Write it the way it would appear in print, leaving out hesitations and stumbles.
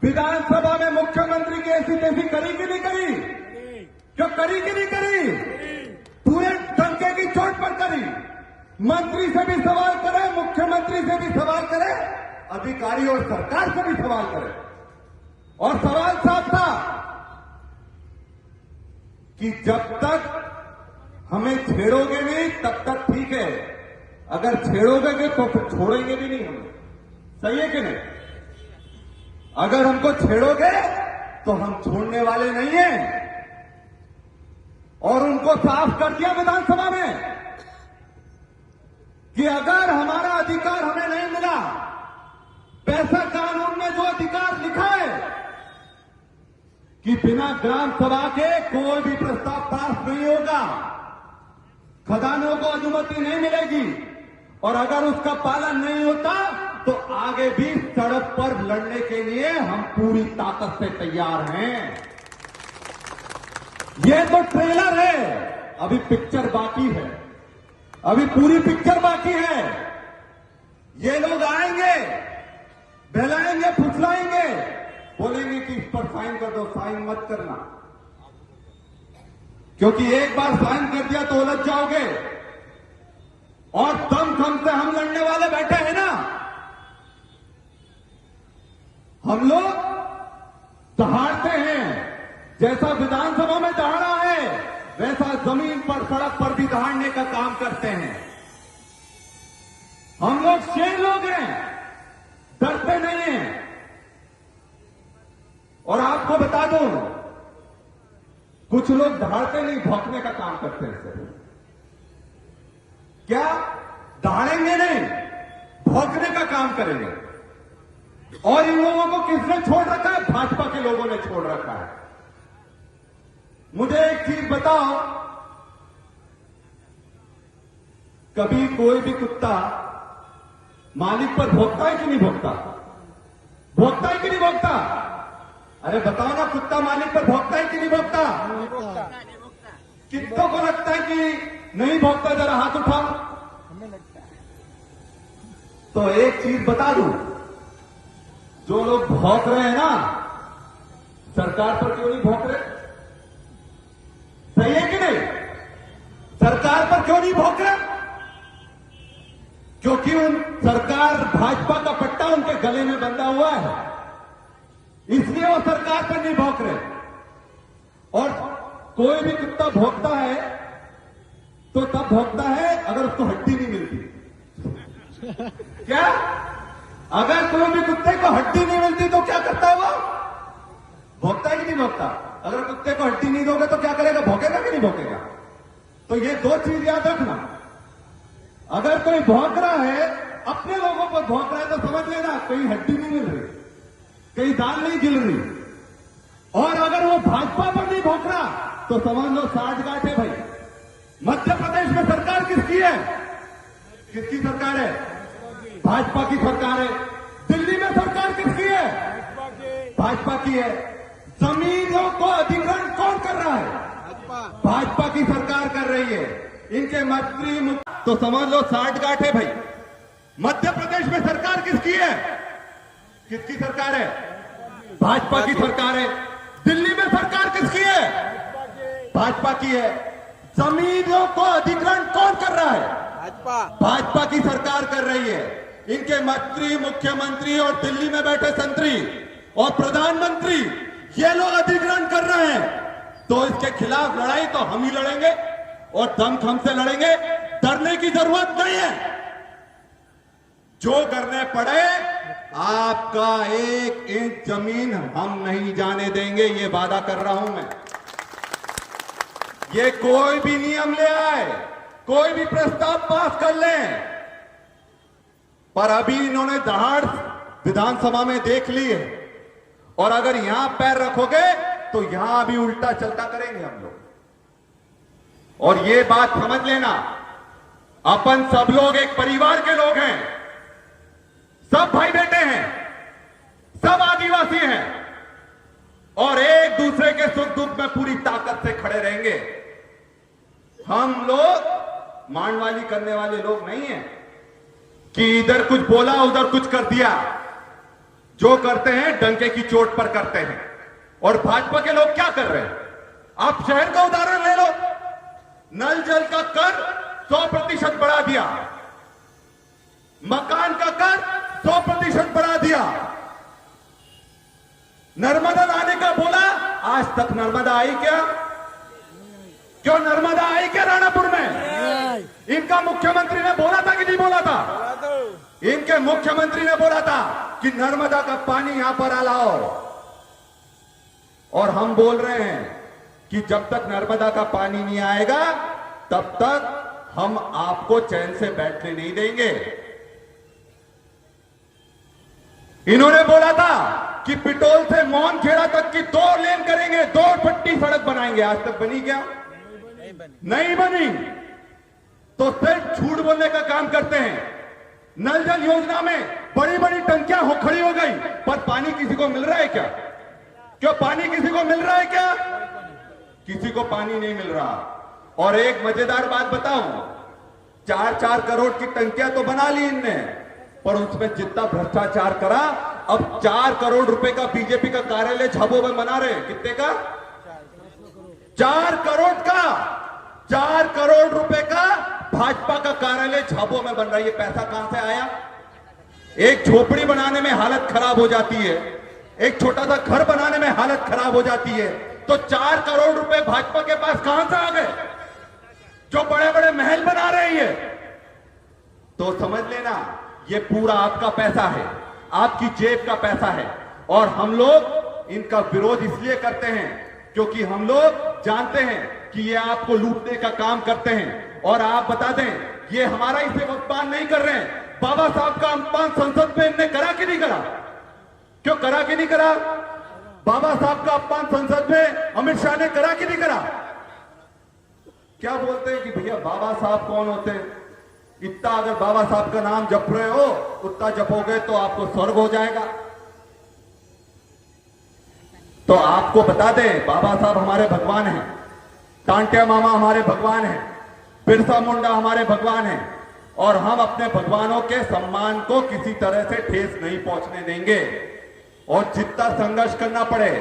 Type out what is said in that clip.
विधानसभा में मुख्यमंत्री की ऐसी तैसी करी कि नहीं करी? क्यों करी कि नहीं करी? पूरे डंके की चोट पर करी। मंत्री से भी सवाल करे, मुख्यमंत्री से भी सवाल करे, अधिकारी और सरकार से भी सवाल करे। और सवाल साफ था कि जब तक हमें छेड़ोगे नहीं तब तक ठीक है, अगर छेड़ोगे तो फिर छोड़ेंगे भी नहीं हमें। सही है कि नहीं? अगर हमको छेड़ोगे तो हम छोड़ने वाले नहीं हैं। और उनको साफ कर दिया विधानसभा में कि अगर हमारा अधिकार हमें नहीं मिला, पैसा कानून में जो अधिकार लिखा है कि बिना ग्राम सभा के कोई भी प्रस्ताव पास नहीं होगा, खदानों को अनुमति नहीं मिलेगी, और अगर उसका पालन नहीं होता तो आगे भी सड़क पर लड़ने के लिए हम पूरी ताकत से तैयार हैं। ये तो ट्रेलर है, अभी पिक्चर बाकी है, अभी पूरी पिक्चर बाकी है। ये लोग आएंगे, बहलाएंगे, फुसलाएंगे, बोलेंगे कि इस पर साइन कर दो। साइन मत करना, क्योंकि एक बार साइन कर दिया तो उलझ जाओगे। और दम से हम लड़ने वाले बैठे हैं ना। हम लोग दहाड़ते हैं, जैसा विधानसभा में दहाड़ा है वैसा जमीन पर, सड़क पर भी दहाड़ने का काम करते हैं। हम लोग शेर लोग हैं, डरते नहीं हैं। और आपको बता दूं, कुछ लोग दहाड़ते नहीं, भौंकने का काम करते हैं सर। क्या दहाड़ेंगे नहीं, भौंकने का काम करेंगे। और इन लोगों को किसने छोड़ रखा है? भाजपा के लोगों ने छोड़ रखा है। मुझे एक चीज बताओ, कभी कोई भी कुत्ता मालिक पर भौंकता है कि नहीं भौंकता? भौंकता है कि नहीं भौंकता? अरे बताओ ना, कुत्ता मालिक पर भौंकता है कि नहीं भौंकता? कितनों को लगता है कि नहीं भौंकता? जरा हाथ उठाओ। तो एक चीज बता दूं, जो लोग भौंक रहे हैं ना, सरकार पर क्यों नहीं भौंक रहे? सही है कि नहीं? सरकार पर क्यों नहीं भौंक रहे? क्योंकि उन सरकार, भाजपा का पट्टा उनके गले में बंधा हुआ है, इसलिए वो सरकार पर नहीं भौंक रहे। और कोई भी कुत्ता भौंकता है तो तब भौंकता है अगर उसको हड्डी नहीं मिलती। क्या? अगर कोई भी कुत्ते को हड्डी नहीं मिलती तो क्या करता है वो? भौंकता है कि नहीं भौंकता? अगर कुत्ते को हड्डी नहीं दोगे तो क्या करेगा? भौंकेगा कि नहीं भौंकेगा? तो ये दो चीज याद रखना। अगर कोई भौंक रहा है, अपने लोगों पर भौंक रहा है, तो समझ लेना कहीं हड्डी नहीं मिल रही, कहीं दाल नहीं गिल रही। और अगर वो भाजपा पर नहीं भौंक रहा तो समझ लो 60 गांठ है भाई। मध्य प्रदेश में सरकार किसकी है? किसकी सरकार है? भाजपा की सरकार है। दिल्ली में सरकार किसकी है? भाजपा की है। जमीनों को अधिग्रहण कौन कर रहा है? भाजपा की सरकार कर रही है। इनके मंत्री, तो समझ लो 60 गांठ है भाई। मध्य प्रदेश में सरकार किसकी है? किसकी सरकार है? भाजपा की सरकार है। दिल्ली में सरकार किसकी है? भाजपा की है। जमीनों को अधिग्रहण कौन कर रहा है? भाजपा की सरकार कर रही है। इनके मंत्री, मुख्यमंत्री और दिल्ली में बैठे संतरी और प्रधानमंत्री, ये लोग अधिग्रहण कर रहे हैं। तो इसके खिलाफ लड़ाई तो हम ही लड़ेंगे, और दमखम से लड़ेंगे। डरने की जरूरत नहीं है। जो करने पड़े, आपका 1 इंच जमीन हम नहीं जाने देंगे, ये वादा कर रहा हूं मैं। ये कोई भी नियम ले आए, कोई भी प्रस्ताव पास कर ले, पर अभी इन्होंने दहाड़ विधानसभा में देख ली है। और अगर यहां पैर रखोगे तो यहां भी उल्टा चलता करेंगे हम लोग। और ये बात समझ लेना, अपन सब लोग एक परिवार के लोग हैं, सब भाई बेटे हैं, सब आदिवासी हैं, और एक दूसरे के सुख दुख में पूरी ताकत से खड़े रहेंगे। हम लोग मांडवाली करने वाले लोग नहीं हैं कि इधर कुछ बोला उधर कुछ कर दिया। जो करते हैं डंके की चोट पर करते हैं। और भाजपा के लोग क्या कर रहे हैं? आप शहर का उदाहरण ले लो, नल जल का कर 100% बढ़ा दिया, मकान का कर 100% बढ़ा दिया, नर्मदा लाने का बोला, आज तक नर्मदा आई क्या? क्यों नर्मदा आई क्या राणापुर में? इनका मुख्यमंत्री ने बोला था कि नहीं बोला था? इनके मुख्यमंत्री ने बोला था कि नर्मदा का पानी यहां पर लाओ। और हम बोल रहे हैं कि जब तक नर्मदा का पानी नहीं आएगा तब तक हम आपको चैन से बैठने नहीं देंगे। इन्होंने बोला था कि पिटोल से मोहनखेड़ा तक की 2 लेन करेंगे, 2 पट्टी सड़क बनाएंगे। आज तक बनी क्या? नहीं बनी। तो सिर्फ झूठ बोलने का काम करते हैं। नल जल योजना में बड़ी बड़ी टंकियां खड़ी हो गई, पर पानी किसी को मिल रहा है क्या? क्यों पानी किसी को मिल रहा है क्या? किसी को पानी नहीं मिल रहा। और एक मजेदार बात बताऊं, 4-4 करोड़ की टंकियां तो बना ली इनने, पर उसमें जितना भ्रष्टाचार करा, अब 4 करोड़ रुपए का बीजेपी का कार्यालय झाबुआ में बना रहे। कितने का? 4 करोड़ का, 4 करोड़ रुपए का भाजपा का कार्यालय झाबुआ में बन रहा है। ये पैसा कहां से आया? एक झोपड़ी बनाने में हालत खराब हो जाती है, एक छोटा सा घर बनाने में हालत खराब हो जाती है, तो 4 करोड़ रुपए भाजपा के पास कहां से आ गए, जो बड़े बड़े महल बना रहे हैं? तो समझ लेना, ये पूरा आपका पैसा है, आपकी जेब का पैसा है। और हम लोग इनका विरोध इसलिए करते हैं क्योंकि हम लोग जानते हैं कि ये आपको लूटने का काम करते हैं। और आप बता दें, ये हमारा इसे अपमान नहीं कर रहे हैं, बाबा साहब का अपमान संसद में इनने करा कि नहीं करा? क्यों करा कि नहीं करा? बाबा साहब का अपमान संसद में अमित शाह ने करा कि नहीं करा? क्या बोलते हैं कि भैया बाबा साहब कौन होते हैं? इतना अगर बाबा साहब का नाम जप रहे हो, उतना जपोगे तो आपको स्वर्ग हो जाएगा। तो आपको बता दें, बाबा साहब हमारे भगवान हैं, टांटिया मामा हमारे भगवान हैं, बिरसा मुंडा हमारे भगवान हैं, और हम अपने भगवानों के सम्मान को किसी तरह से ठेस नहीं पहुंचने देंगे। और जितना संघर्ष करना पड़े